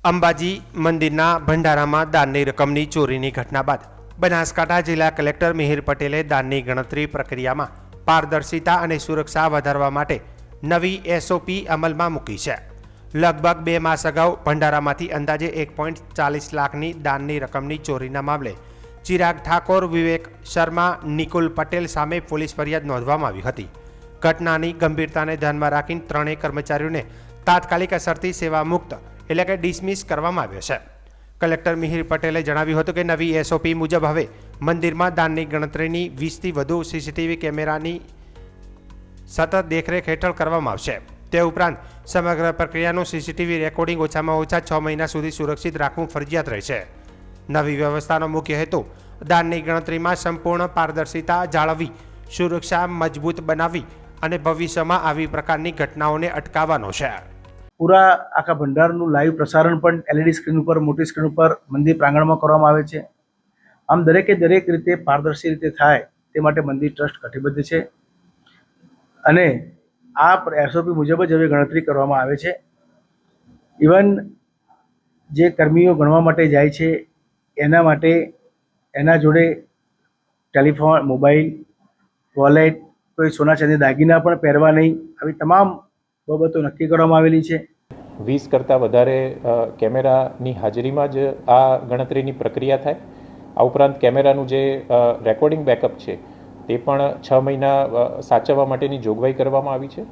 અંબાજી મંદિરના ભંડારામાં દાનની રકમની ચોરીની ઘટના બાદ બનાસકાંઠા જિલ્લા કલેક્ટર મિહિર પટેલે દાનની ગણતરી પ્રક્રિયામાં પારદર્શિતા અને સુરક્ષા વધારવા માટે નવી એસઓપી અમલમાં મૂકી છે. લગભગ 2 માસ અગાઉ ભંડારામાંથી અંદાજે 1.40 લાખની દાનની રકમની ચોરીના મામલે ચિરાગ ઠાકોર, વિવેક શર્મા, નિકુલ પટેલ સામે પોલીસ ફરિયાદ નોંધવામાં આવી હતી. ઘટનાની ગંભીરતાને ધ્યાનમાં રાખીને ત્રણેય કર્મચારીઓને તાત્કાલિક અસરથી સેવા મુક્ત એટલે કે ડિસમિસ કરવામાં આવ્યો છે. કલેક્ટર મિહિર પટેલે જણાવ્યું હતું કે નવી એસઓપી મુજબ હવે મંદિરમાં દાનની ગણતરીની 20થી વધુ સીસીટીવી કેમેરાની સતત દેખરેખ હેઠળ કરવામાં આવશે. તે ઉપરાંત સમગ્ર પ્રક્રિયાનું સીસીટીવી રેકોર્ડિંગ ઓછામાં ઓછા 6 મહિના સુધી સુરક્ષિત રાખવું ફરજિયાત રહેશે. નવી વ્યવસ્થાનો મુખ્ય હેતુ દાનની ગણતરીમાં સંપૂર્ણ પારદર્શિતા જાળવવી, સુરક્ષા મજબૂત બનાવવી અને ભવિષ્યમાં આવી પ્રકારની ઘટનાઓને અટકાવવાનો છે. પૂરા આખા ભંડારનું લાઈવ પ્રસારણ પણ એલઈડી સ્ક્રીન ઉપર, મોટી સ્ક્રીન ઉપર મંદિર પ્રાંગણમાં કરવામાં આવે છે. આમ દરેક રીતે પારદર્શી રીતે થાય તે માટે મંદિર ટ્રસ્ટ કટિબદ્ધ છે અને આ એસઓપી મુજબ જ હવે ગણતરી કરવામાં આવે છે. ઇવન જે કર્મીઓ ગણવા માટે જાય છે એના માટે એના જોડે ટેલિફોન, મોબાઈલ, વોલેટ, કોઈ સોના ચાંદી દાગીના પણ પહેરવા નહીં, આવી તમામ બાબતો નક્કી કરવામાં આવેલી છે. 20 કરતાં વધારે કેમેરાની હાજરીમાં જ આ ગણતરીની પ્રક્રિયા થાય. આ ઉપરાંત કેમેરાનું જે રેકોર્ડિંગ બેકઅપ છે તે પણ 6 મહિના સાચવવા માટેની જોગવાઈ કરવામાં આવી છે.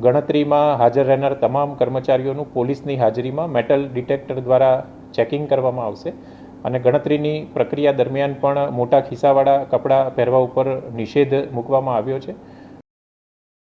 ગણતરીમાં હાજર રહેનાર તમામ કર્મચારીઓનું પોલીસની હાજરીમાં મેટલ ડિટેક્ટર દ્વારા ચેકિંગ કરવામાં આવશે અને ગણતરીની પ્રક્રિયા દરમિયાન પણ મોટા ખિસ્સાવાળા કપડાં પહેરવા ઉપર નિષેધ મૂકવામાં આવ્યો છે.